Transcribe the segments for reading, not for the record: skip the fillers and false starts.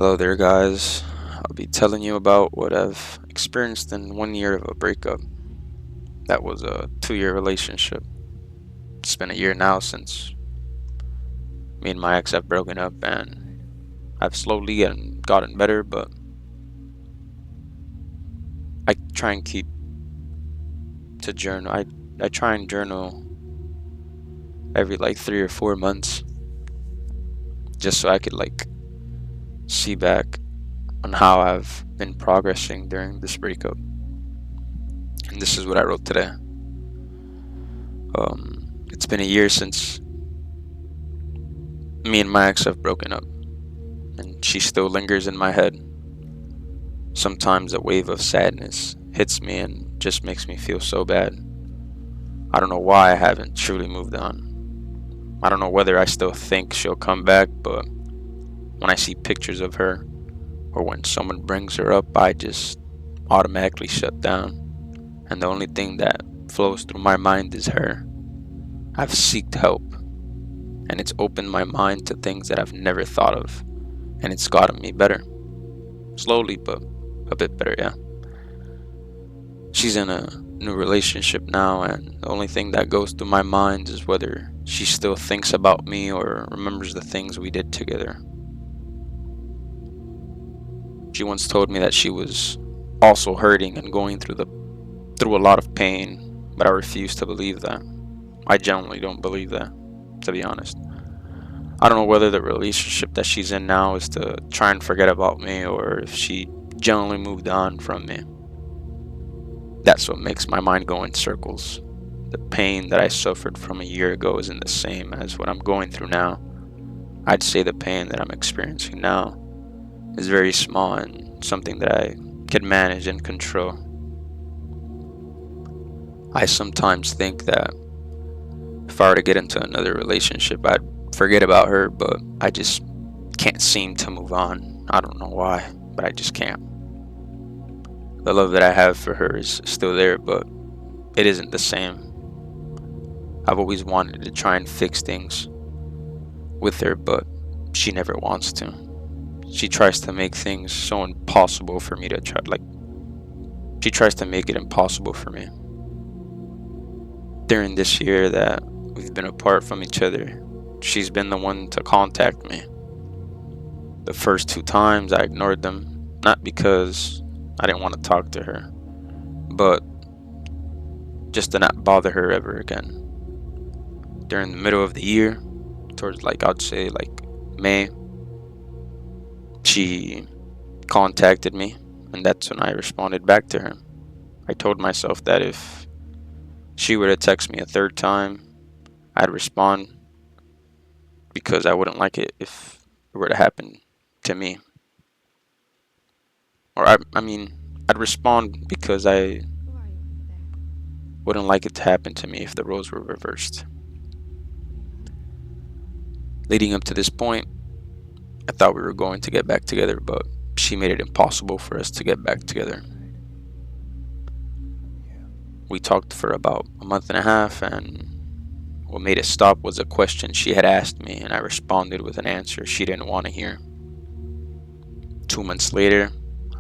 Hello there, guys. I'll be telling you about what I've experienced in 1 year of a breakup. That was a 2 year relationship. It's been a year now since me and my ex have broken up, and I've slowly and gotten better, but I try and keep to journal. I try and journal every like 3 or 4 months just so I could like see back on how I've been progressing during this breakup. And this is what I wrote today. It's been a year since me and my ex have broken up, and she still lingers in my head. Sometimes a wave of sadness hits me and just makes me feel so bad. I don't know why I haven't truly moved on. I don't know whether I still think she'll come back, but when I see pictures of her or when someone brings her up, I just automatically shut down. And the only thing that flows through my mind is her. I've sought help, and it's opened my mind to things that I've never thought of, and it's gotten me better. Slowly, but a bit better, yeah. She's in a new relationship now, and the only thing that goes through my mind is whether she still thinks about me or remembers the things we did together. She once told me that she was also hurting and going through a lot of pain, but I refuse to believe that. I genuinely don't believe that, to be honest. I don't know whether the relationship that she's in now is to try and forget about me or if she genuinely moved on from me. That's what makes my mind go in circles. The pain that I suffered from a year ago isn't the same as what I'm going through now. I'd say the pain that I'm experiencing now is very small and something that I can manage and control. I sometimes think that if I were to get into another relationship, I'd forget about her, but I just can't seem to move on. I don't know why, but I just can't. The love that I have for her is still there, but it isn't the same. I've always wanted to try and fix things with her, but she never wants to. She tries to make things so impossible for me to try, like, she tries to make it impossible for me. During this year that we've been apart from each other, she's been the one to contact me. The first 2 times I ignored them, not because I didn't want to talk to her, but just to not bother her ever again. During the middle of the year, towards like I'd say like May, she contacted me, and that's when I responded back to her. I told myself that if she were to text me a third time, I'd respond because I wouldn't like it if it were to happen to me. Or I mean, I'd respond because I wouldn't like it to happen to me if the roles were reversed. Leading up to this point, I thought we were going to get back together, but she made it impossible for us to get back together. We talked for about a month and a half, and what made it stop was a question she had asked me, and I responded with an answer she didn't want to hear. 2 months later,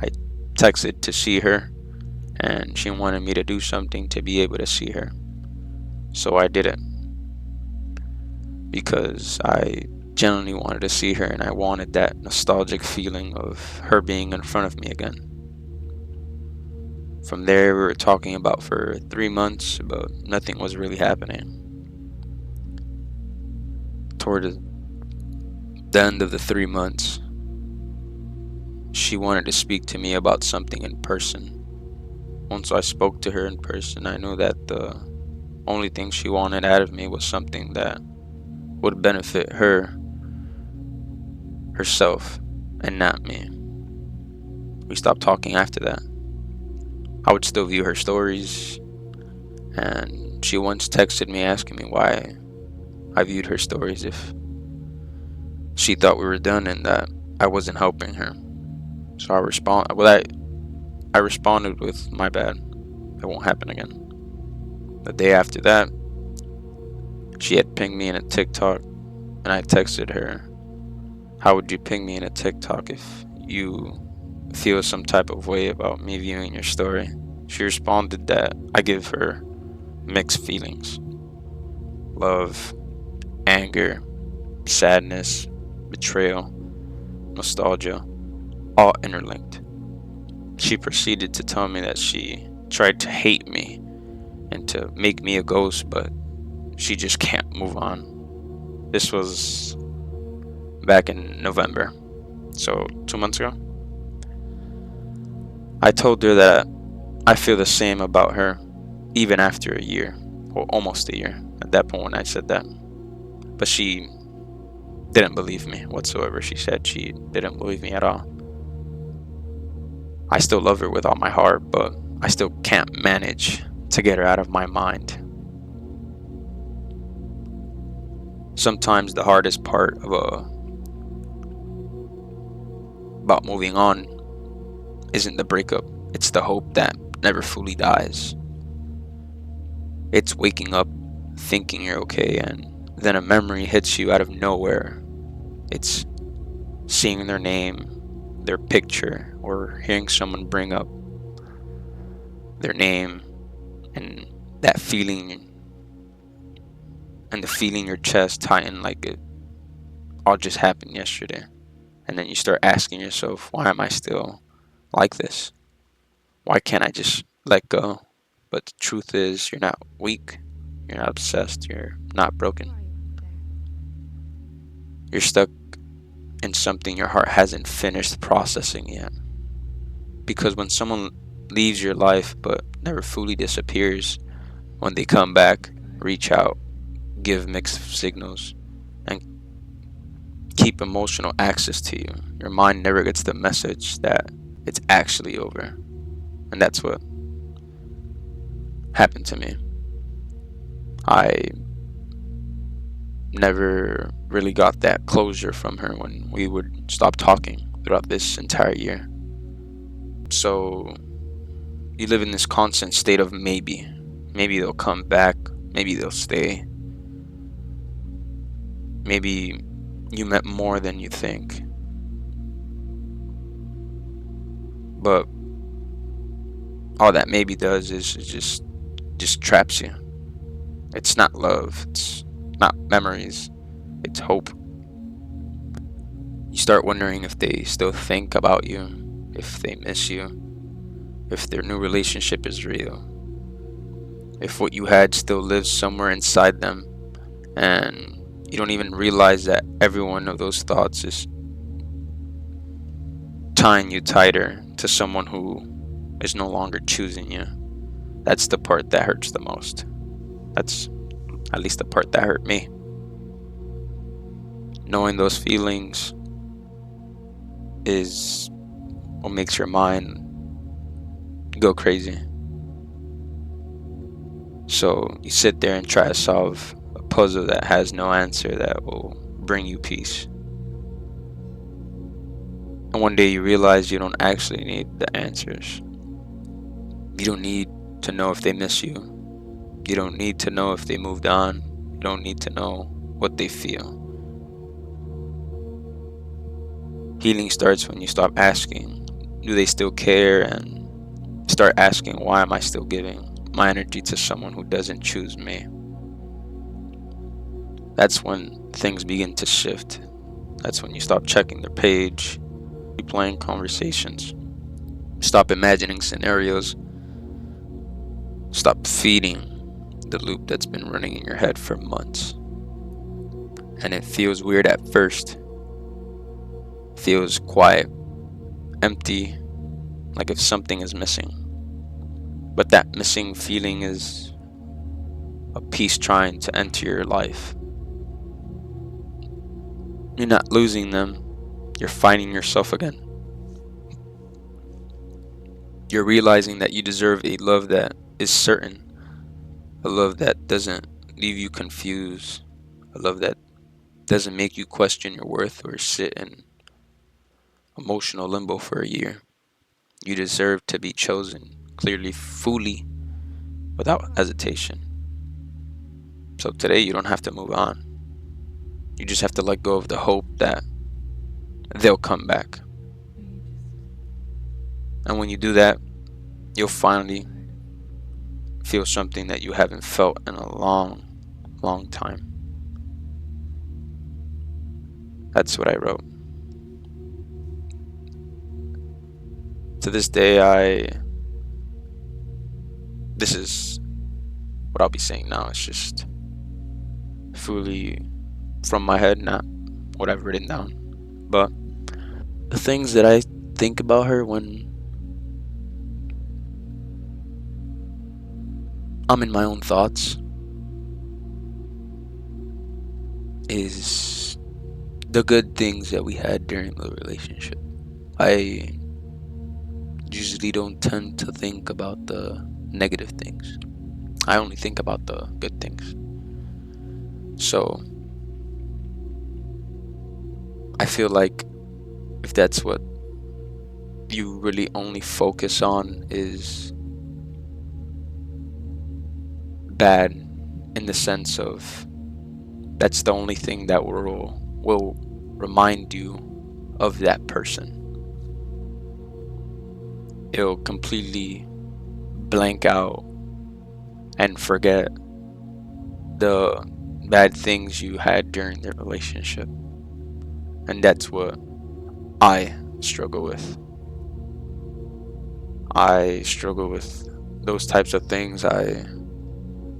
I texted to see her, and she wanted me to do something to be able to see her. So I did it because I genuinely wanted to see her, and I wanted that nostalgic feeling of her being in front of me again. From there, we were talking about for 3 months, but nothing was really happening. Toward the end of the 3 months, she wanted to speak to me about something in person. Once I spoke to her in person, I knew that the only thing she wanted out of me was something that would benefit herself, and not me. We stopped talking after that. I would still view her stories, and she once texted me asking me why I viewed her stories if she thought we were done and that I wasn't helping her. So I responded with my bad. It won't happen again. The day after that, she had pinged me in a TikTok, and I texted her, "How would you ping me in a TikTok if you feel some type of way about me viewing your story. She responded that I give her mixed feelings: love, anger, sadness, betrayal, nostalgia, all interlinked. She proceeded to tell me that she tried to hate me and to make me a ghost, but she just can't move on. This was back in November, so 2 months ago. I told her that I feel the same about her, even after a year, or almost a year at that point when I said that. But she didn't believe me whatsoever. She said she didn't believe me at all. I still love her with all my heart, but I still can't manage to get her out of my mind. Sometimes the hardest part about moving on isn't the breakup, it's the hope that never fully dies. It's waking up thinking you're okay, and then a memory hits you out of nowhere. It's seeing their name, their picture, or hearing someone bring up their name, and that feeling, and the feeling your chest tighten like it all just happened yesterday. And then you start asking yourself, why am I still like this? Why can't I just let go? But the truth is, you're not weak, you're not obsessed, you're not broken. You're stuck in something your heart hasn't finished processing yet. Because when someone leaves your life but never fully disappears, when they come back, reach out, give mixed signals, and keep emotional access to you, your mind never gets the message that it's actually over. And that's what happened to me. I never really got that closure from her when we would stop talking throughout this entire year. So you live in this constant state of maybe. Maybe they'll come back, maybe they'll stay. Maybe you meant more than you think. But all that maybe does is it just traps you. It's not love, it's not memories, it's hope. You start wondering if they still think about you, if they miss you, if their new relationship is real, if what you had still lives somewhere inside them, and you don't even realize that every one of those thoughts is tying you tighter to someone who is no longer choosing you. That's the part that hurts the most. That's at least the part that hurt me. Knowing those feelings is what makes your mind go crazy. So you sit there and try to solve a puzzle that has no answer that will bring you peace. And one day you realize you don't actually need the answers. You don't need to know if they miss you. You don't need to know if they moved on. You don't need to know what they feel. Healing starts when you stop asking, do they still care? And start asking, why am I still giving my energy to someone who doesn't choose me? That's when things begin to shift. That's when you stop checking their page, replaying conversations, stop imagining scenarios, stop feeding the loop that's been running in your head for months. And it feels weird at first. It feels quiet, empty, like if something is missing. But that missing feeling is a piece trying to enter your life. You're not losing them, you're finding yourself again. You're realizing that you deserve a love that is certain, a love that doesn't leave you confused, a love that doesn't make you question your worth or sit in emotional limbo for a year. You deserve to be chosen clearly, fully, without hesitation. So today you don't have to move on. You just have to let go of the hope that they'll come back. And when you do that, you'll finally feel something that you haven't felt in a long, long time. That's what I wrote. To this day, this is what I'll be saying now. It's just fully from my head, not what I've written down. But the things that I think about her when I'm in my own thoughts is the good things that we had during the relationship. I usually don't tend to think about the negative things. I only think about the good things. So I feel like if that's what you really only focus on is bad, in the sense of that's the only thing that will remind you of that person. It'll completely blank out and forget the bad things you had during the relationship. And that's what I struggle with. I struggle with those types of things. I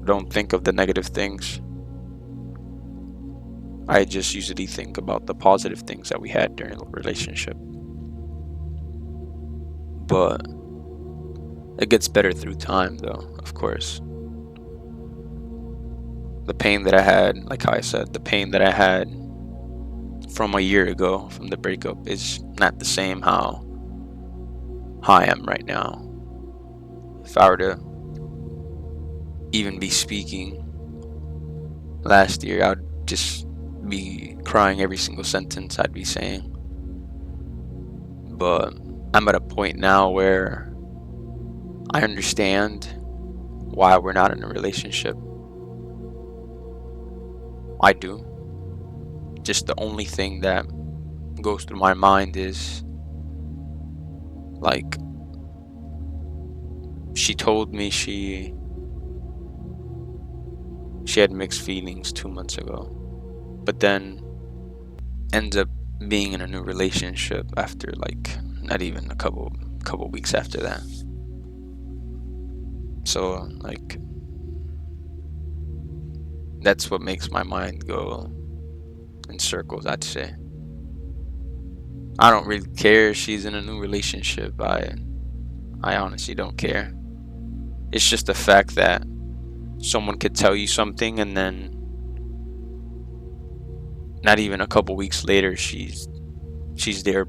don't think of the negative things. I just usually think about the positive things that we had during the relationship. But it gets better through time, though, of course. The pain that I had, like how I said, the pain that I had from a year ago from the breakup is not the same how I am right now. If I were to even be speaking last year, I'd just be crying every single sentence I'd be saying. But I'm at a point now where I understand why we're not in a relationship. I do. Just the only thing that goes through my mind is like, she told me she had mixed feelings 2 months ago, but then ends up being in a new relationship after like not even a couple weeks after that. So like, that's what makes my mind go in circles, I'd say. I don't really care if she's in a new relationship. I honestly don't care. It's just the fact that someone could tell you something and then not even a couple weeks later she's there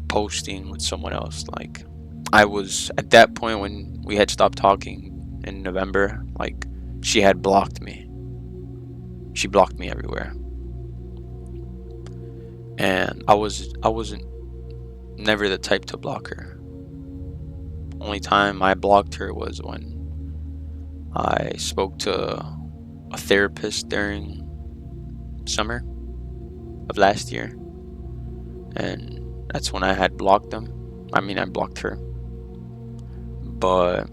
posting with someone else. Like, I was at that point when we had stopped talking in November, like, she had blocked me. She blocked me everywhere. And I wasn't never the type to block her. Only time I blocked her was when I spoke to a therapist during summer of last year, and that's when I had blocked them. I mean, I blocked her. But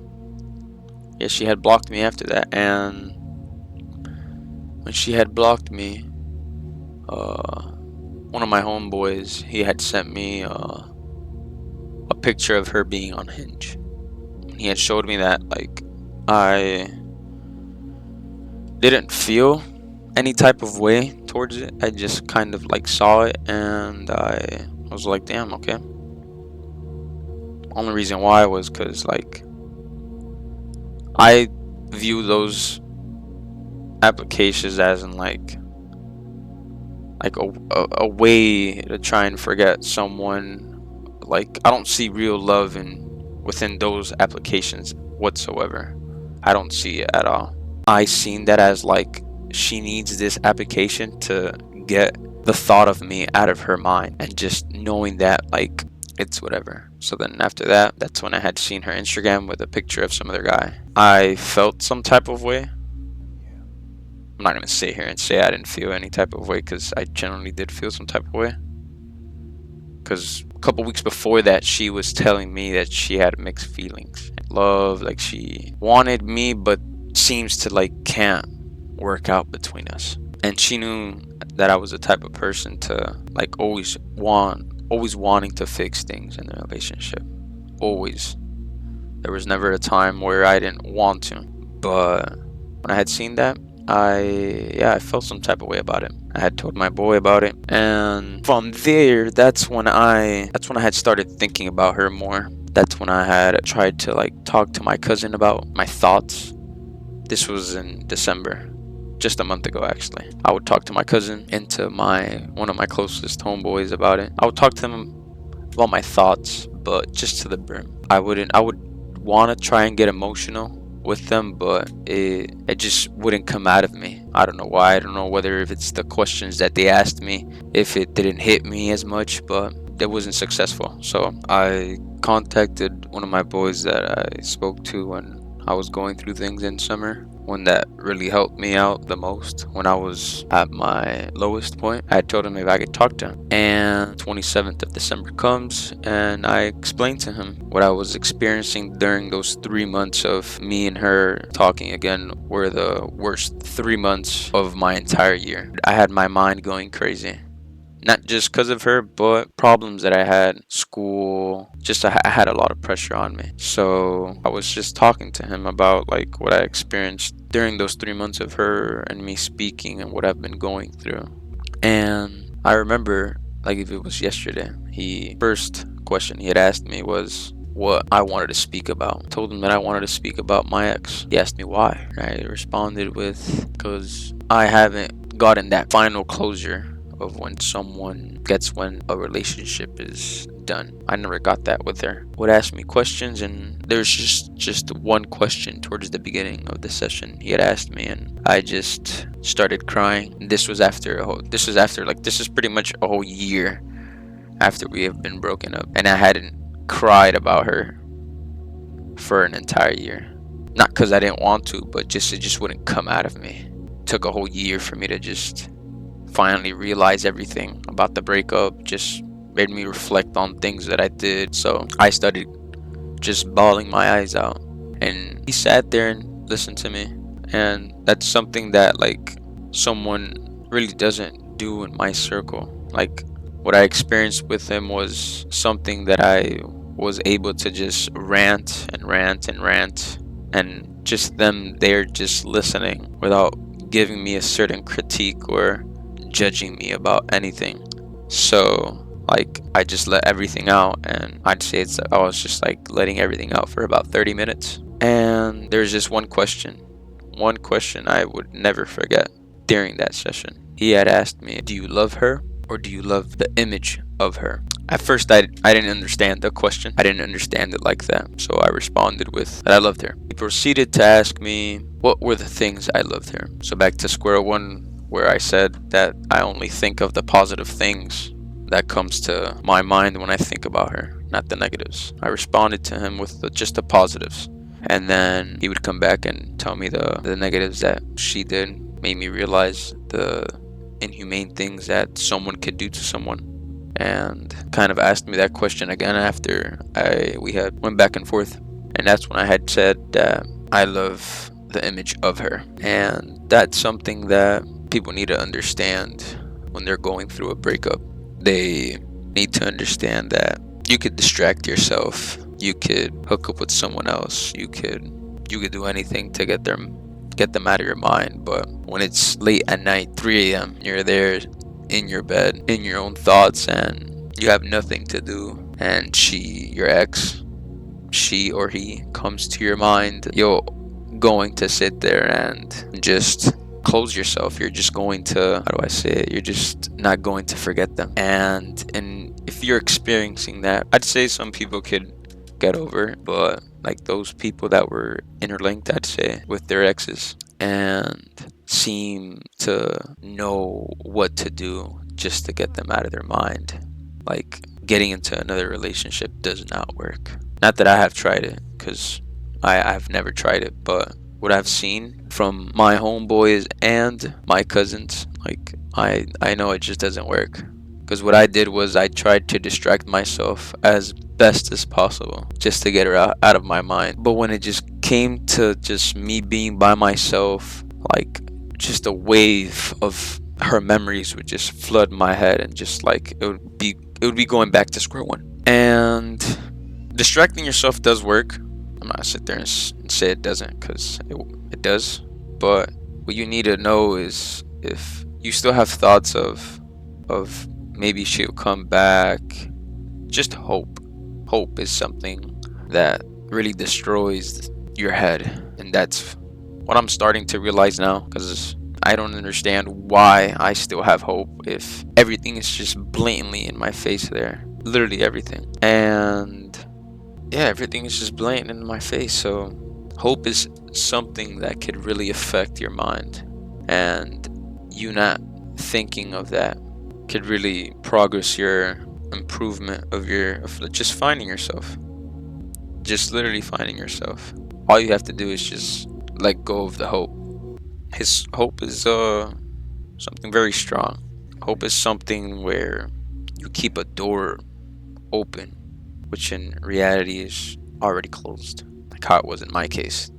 yeah, she had blocked me after that, and when she had blocked me, one of my homeboys, he had sent me a picture of her being on Hinge. He had showed me that, like, I didn't feel any type of way towards it. I just kind of like saw it, and I was like, damn, okay. Only reason why was because, like, I view those applications as in like a way to try and forget someone. Like, I don't see real love within those applications whatsoever. I don't see it at all. I seen that as like, she needs this application to get the thought of me out of her mind, and just knowing that, like, it's whatever. So then after that, that's when I had seen her Instagram with a picture of some other guy. I felt some type of way. I'm not gonna sit here and say I didn't feel any type of way, because I generally did feel some type of way. because a couple weeks before that, she was telling me that she had mixed feelings. Love, like she wanted me, but seems to like can't work out between us. And she knew that I was the type of person to like always wanting to fix things in the relationship. Always. There was never a time where I didn't want to. But when I had seen that, I felt some type of way about it. I had told my boy about it, and from there, that's when I had started thinking about her more. That's when I had tried to like talk to my cousin about my thoughts. This was in December, just a month ago actually. I would talk to my cousin and to one of my closest homeboys about it. I would talk to them about my thoughts, but just to the brim. I would want to try and get emotional with them, but it just wouldn't come out of me. I don't know why. I don't know whether if it's the questions that they asked me, if it didn't hit me as much, but it wasn't successful. So I contacted one of my boys that I spoke to when I was going through things in summer. One that really helped me out the most when I was at my lowest point. I told him if I could talk to him. And 27th of December comes, and I explained to him what I was experiencing during those 3 months of me and her talking again were the worst 3 months of my entire year. I had my mind going crazy. Not just because of her, but problems that I had, school, just I had a lot of pressure on me. So I was just talking to him about like what I experienced during those 3 months of her and me speaking and what I've been going through. And I remember, like if it was yesterday, first question he had asked me was what I wanted to speak about. I told him that I wanted to speak about my ex. He asked me why. I responded with, because I haven't gotten that final closure of when a relationship is done. I never got that with her. Would ask me questions, and there's just one question towards the beginning of the session he had asked me, and I just started crying. This is pretty much a whole year after we have been broken up, and I hadn't cried about her for an entire year. Not because I didn't want to, but it just wouldn't come out of me. It took a whole year for me to just finally realize everything about the breakup. Just made me reflect on things that I did. So I started just bawling my eyes out, and he sat there and listened to me. And that's something that like someone really doesn't do in my circle. Like what I experienced with him was something that I was able to just rant and rant and rant, and just them there just listening without giving me a certain critique or judging me about anything. So like I just let everything out, and I'd say I was just like letting everything out for about 30 minutes. And there's just one question I would never forget during that session. He had asked me, do you love her or do you love the image of her? At first I didn't understand the question. I didn't understand it like that, so I responded with that I loved her. He proceeded to ask me what were the things I loved her. So back to square one, where I said that I only think of the positive things that comes to my mind when I think about her, not the negatives. I responded to him with just the positives, and then he would come back and tell me the negatives that she did. Made me realize the inhumane things that someone could do to someone, and kind of asked me that question again after we had went back and forth. And that's when I had said that I love the image of her. And that's something that people need to understand when they're going through a breakup. They need to understand that you could distract yourself, you could hook up with someone else, you could do anything to get them out of your mind. But when it's late at night, 3 a.m., you're there in your bed, in your own thoughts, and you have nothing to do, and your ex, she or he comes to your mind, you're going to sit there and just close yourself. You're just going to, how do I say it? You're just not going to forget them. And if you're experiencing that, I'd say some people could get over it, but like those people that were interlinked, I'd say, with their exes and seem to know what to do just to get them out of their mind. Like getting into another relationship does not work. Not that I have tried it, because I've never tried it, but what I've seen from my homeboys and my cousins, like I know it just doesn't work. Because what I did was I tried to distract myself as best as possible just to get her out of my mind. But when it just came to just me being by myself, like just a wave of her memories would just flood my head, and just like it would be going back to square one. And distracting yourself does work. I'm not gonna sit there and say it doesn't, because it does. But what you need to know is, if you still have thoughts of maybe she'll come back, just hope. Hope is something that really destroys your head, and that's what I'm starting to realize now, because I don't understand why I still have hope if everything is just blatantly in my face there. Literally everything. And yeah, everything is just blatant in my face. So hope is something that could really affect your mind, and you not thinking of that could really progress your improvement of just finding yourself, just literally finding yourself. All you have to do is just let go of the hope. His hope is something very strong. Hope is something where you keep a door open, which in reality is already closed, like how it was in my case.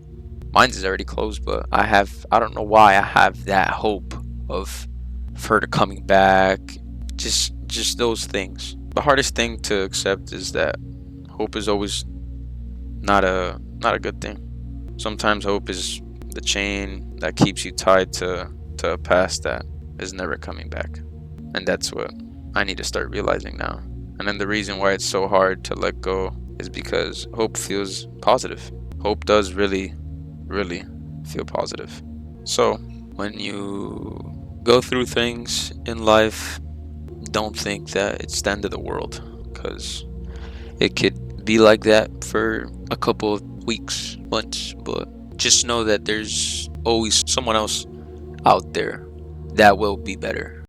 Mine is already closed, but I don't know why I have that hope of her to coming back. Just those things. The hardest thing to accept is that hope is always not a good thing. Sometimes hope is the chain that keeps you tied to a past that is never coming back. And that's what I need to start realizing now. And then the reason why it's so hard to let go is because hope feels positive. Hope does really, really feel positive. So when you go through things in life, don't think that it's the end of the world, because it could be like that for a couple of weeks, months, but just know that there's always someone else out there that will be better.